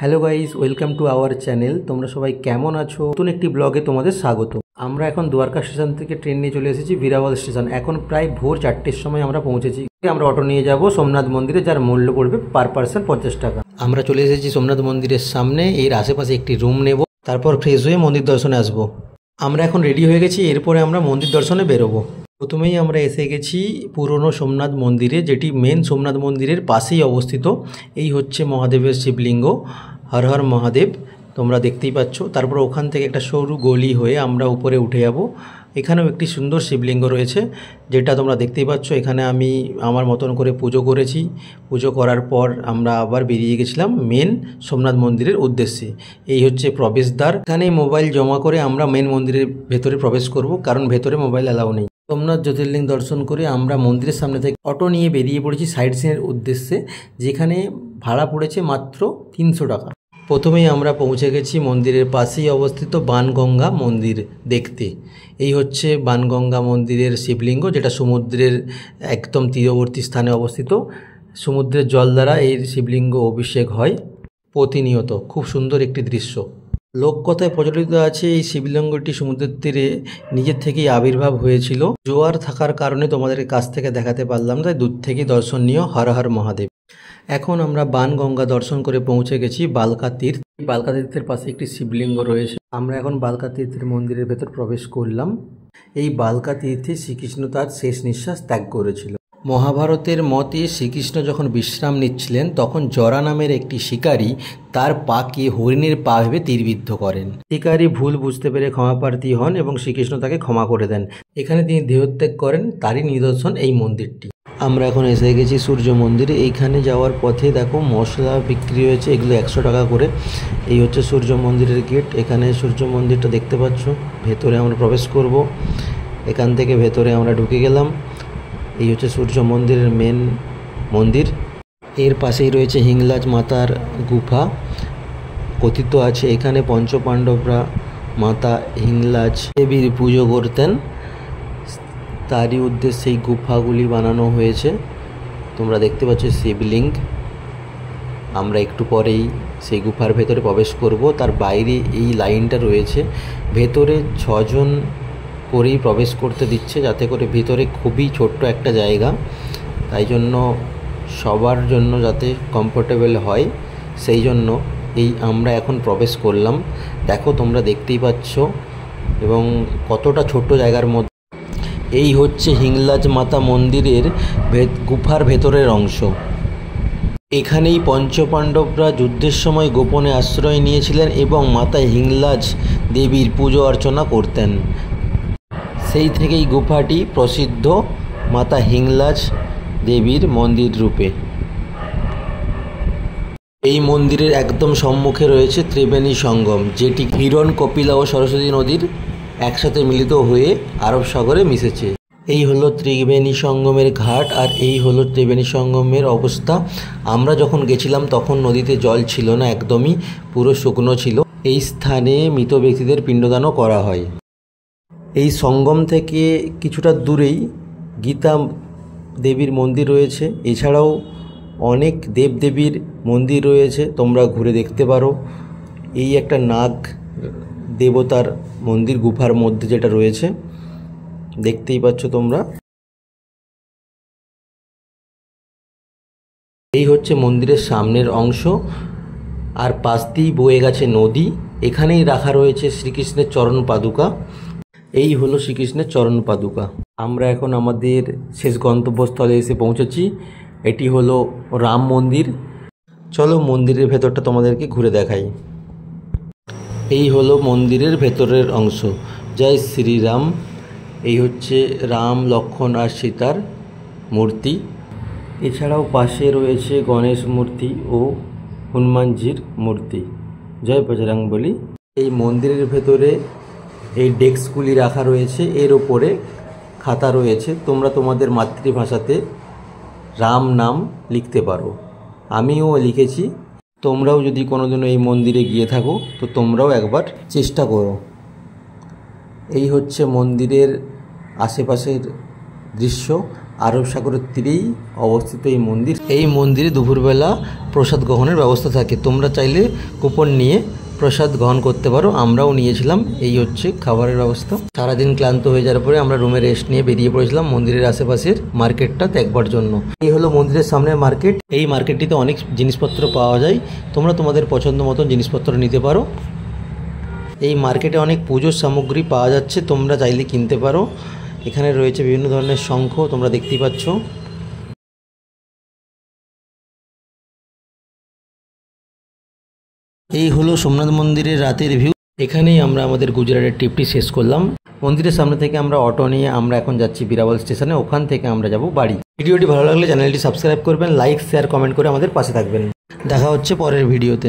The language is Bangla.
Hello guys, welcome to our channel. তোমরা সবাই কেমন আছো? নতুন একটি ব্লগে তোমাদের স্বাগত। আমরা এখন দ্বারকা স্টেশন থেকে ট্রেন নিয়ে চলে এসেছি ভিরাওয়াল স্টেশন। এখন প্রায় ভোর 4টের সময় আমরা পৌঁছেছি। আমরা অটো নিয়ে যাব সোমনাথ মন্দিরে, যার মূল্য পড়বে পার পার্সন 50 টাকা। আমরা চলে এসেছি সোমনাথ মন্দিরের সামনে। এর আশেপাশে একটি রুম নেব, তারপর ফ্রেশ হয়ে মন্দির দর্শনে আসবো। আমরা এখন রেডি হয়ে গেছি, এরপরে আমরা মন্দির দর্শনে বেরোবো। প্রথমেই আমরা এসে গেছি পুরনো সোমনাথ মন্দিরে, যেটি মেন সোমনাথ মন্দিরের পাশেই অবস্থিত। এই হচ্ছে মহাদেবের শিবলিঙ্গ, হর হর মহাদেব, তোমরা দেখতেই পাচ্ছ। তারপর ওখান থেকে একটা সরু গলি হয়ে আমরা উপরে উঠে যাব। এখানেও একটি সুন্দর শিবলিঙ্গ রয়েছে, যেটা তোমরা দেখতেই পাচ্ছ। এখানে আমি আমার মতন করে পুজো করেছি। পুজো করার পর আমরা আবার বেরিয়ে গেছিলাম মেন সোমনাথ মন্দিরের উদ্দেশ্যে। এই হচ্ছে প্রবেশদ্বার। এখানে মোবাইল জমা করে আমরা মেন মন্দিরের ভেতরে প্রবেশ করব, কারণ ভেতরে মোবাইল অ্যালাউ নেই। সোমনাথ জ্যোতির্লিঙ্গ দর্শন করে আমরা মন্দিরের সামনে থেকে অটো নিয়ে বেরিয়ে পড়েছি সাইট সিনের উদ্দেশ্যে, যেখানে ভাড়া পড়েছে মাত্র 300 টাকা। প্রথমেই আমরা পৌঁছে গেছি মন্দিরের পাশেই অবস্থিত বাণগঙ্গা মন্দির দেখতে। এই হচ্ছে বাণগঙ্গা মন্দিরের শিবলিঙ্গ, যেটা সমুদ্রের একদম তীরবর্তী স্থানে অবস্থিত। সমুদ্রের জল দ্বারা এই শিবলিঙ্গ অভিষেক হয় প্রতিনিয়ত। খুব সুন্দর একটি দৃশ্য। লোককথায় প্রচলিত আছে এই শিবলিঙ্গটি সমুদ্রের তীরে নিজের থেকেই আবির্ভাব হয়েছিল। জোয়ার থাকার কারণে তোমাদের কাছ থেকে দেখাতে পারলাম, তাই দূর থেকেই দর্শনীয় হর হর মহাদেব। এখন আমরা বাণগঙ্গা দর্শন করে পৌঁছে গেছি বালকা তীর্থ। বালকা তীর্থের পাশে একটি শিবলিঙ্গ রয়েছে। আমরা এখন বালকা তীর্থের মন্দিরের ভেতর প্রবেশ করলাম। এই বালকা তীর্থে শ্রীকৃষ্ণ তার শেষ নিঃশ্বাস ত্যাগ করেছিল। মহাভারতের মতে শ্রীকৃষ্ণ যখন বিশ্রাম নিচ্ছিলেন, তখন জরা নামের একটি শিকারী তার পাকে হরিণের পা ভেবে তীরবিদ্ধ করেন। শিকারী ভুল বুঝতে পেরে ক্ষমাপ্রার্থী হন এবং শ্রীকৃষ্ণ তাকে ক্ষমা করে দেন। এখানে তিনি দেহত্যাগ করেন, তারই নিদর্শন এই মন্দিরটি। আমরা এখন এসে গেছি সূর্য মন্দিরে। এইখানে যাওয়ার পথে দেখো মশলা বিক্রি হয়েছে, এগুলো 100 টাকা করে। এই হচ্ছে সূর্য মন্দিরের গেট। এখানে সূর্য মন্দিরটা দেখতে পাচ্ছ। ভেতরে আমরা প্রবেশ করব। এখান থেকে ভেতরে আমরা ঢুকে গেলাম। এই হচ্ছে সূর্য মন্দিরের মেন মন্দির। এর পাশেই রয়েছে হিংলাজ মাতার গুফা। কথিত আছে এখানে পঞ্চপাণ্ডবরা মাতা হিংলাজ দেবীর পুজো করতেন, তারই উদ্দেশ্যে এই গুফাগুলি বানানো হয়েছে। তোমরা দেখতে পাচ্ছ শিবলিঙ্গ। আমরা একটু পরেই সেই গুফার ভেতরে প্রবেশ করব। তার বাইরে এই লাইনটা রয়েছে, ভেতরে 6 জন করেই প্রবেশ করতে দিচ্ছে, যাতে করে ভিতরে খুবই ছোট্ট একটা জায়গা, তাই জন্য সবার জন্য যাতে কমফোর্টেবল হয়, সেই জন্য এই আমরা এখন প্রবেশ করলাম। দেখো তোমরা দেখতেই পাচ্ছ, এবং কতটা ছোট্ট জায়গার মধ্যে। এই হচ্ছে হিংলাজ মাতা মন্দিরের গুফার ভেতরের অংশ। এখানেই পঞ্চপাণ্ডবরা যুদ্ধের সময় গোপনে আশ্রয় নিয়েছিলেন এবং মাতা হিংলাজ দেবীর পুজো অর্চনা করতেন। সেই থেকেই গুফাটি প্রসিদ্ধ মাতা হিংলাজ দেবীর মন্দির রূপে। এই মন্দিরের একদম সম্মুখে রয়েছে ত্রিবেণী সঙ্গম, যেটি হিরণ, কপিলা ও সরস্বতী নদীর একসাথে মিলিত হয়ে আরব সাগরে মিশেছে। এই হলো ত্রিবেণী সঙ্গমের ঘাট, আর এই হলো ত্রিবেণী সঙ্গমের অবস্থা। আমরা যখন গেছিলাম তখন নদীতে জল ছিল না, একদমই পুরো শুকনো ছিল। এই স্থানে মৃত ব্যক্তিদের পিণ্ডদানও করা হয়। এই সঙ্গম থেকে কিছুটা দূরেই গীতা দেবীর মন্দির রয়েছে। এছাড়াও অনেক দেবদেবীর মন্দির রয়েছে, তোমরা ঘুরে দেখতে পারো। এই একটা নাগ দেবতার মন্দির গুফার মধ্যে যেটা রয়েছে, দেখতেই পাচ্ছ তোমরা। এই হচ্ছে মন্দিরের সামনের অংশ, আর পাশ দিয়েই বয়ে গেছে নদী। এখানেই রাখা রয়েছে শ্রীকৃষ্ণের চরণ পাদুকা। এই হলো শ্রীকৃষ্ণের চরণ পাদুকা। আমরা এখন আমাদের শেষ গন্তব্যস্থলে এসে পৌঁছেছি। এটি হলো রাম মন্দির। চলো মন্দিরের ভেতরটা তোমাদেরকে ঘুরে দেখাই। এই হলো মন্দিরের ভেতরের অংশ। জয় শ্রীরাম। এই হচ্ছে রাম, লক্ষ্মণ আর সীতার মূর্তি। এছাড়াও পাশে রয়েছে গণেশ মূর্তি ও হনুমানজির মূর্তি। জয় বজরংবলী। এই মন্দিরের ভেতরে এই ডেস্কগুলি রাখা রয়েছে, এর ওপরে খাতা রয়েছে। তোমরা তোমাদের মাতৃভাষাতে রাম নাম লিখতে পারো। আমিও লিখেছি। তোমরাও যদি কোনোদিনও এই মন্দিরে গিয়ে থাকো তো তোমরাও একবার চেষ্টা করো। এই হচ্ছে মন্দিরের আশেপাশের দৃশ্য। আরব সাগরের তীরেই অবস্থিত এই মন্দিরে দুপুরবেলা প্রসাদ গ্রহণের ব্যবস্থা থাকে। তোমরা চাইলে কুপন নিয়ে প্রসাদ গ্রহণ করতে পারো, আমরাও নিয়েছিলাম। এই হচ্ছে খাবারের ব্যবস্থা। সারাদিন ক্লান্ত হয়ে যাওয়ার পরে আমরা রুমে রেস্ট নিয়ে বেরিয়ে পড়েছিলাম মন্দিরের আশেপাশের মার্কেটটা দেখবার জন্য। এই হলো মন্দিরের সামনের মার্কেট। এই মার্কেটটিতে অনেক জিনিসপত্র পাওয়া যায়, তোমরা তোমাদের পছন্দ মতন জিনিসপত্র নিতে পারো। এই মার্কেটে অনেক পুজোর সামগ্রী পাওয়া যাচ্ছে, তোমরা চাইলে কিনতে পারো। এখানে রয়েছে বিভিন্ন ধরনের শঙ্খ, তোমরা দেখতেই পাচ্ছ। এই হলো সোমনাথ মন্দিরের রাতের ভিউ। এখানেই আমরা আমাদের গুজরাটের ট্রিপটি শেষ করলাম। মন্দিরের সামনে থেকে আমরা অটো নিয়ে আমরা এখন যাচ্ছি বীরাবল স্টেশনে, ওখান থেকে আমরা যাব বাড়ি। ভিডিওটি ভালো লাগলে চ্যানেলটি সাবস্ক্রাইব করবেন, লাইক শেয়ার কমেন্ট করে আমাদের পাশে থাকবেন। দেখা হচ্ছে পরের ভিডিওতে।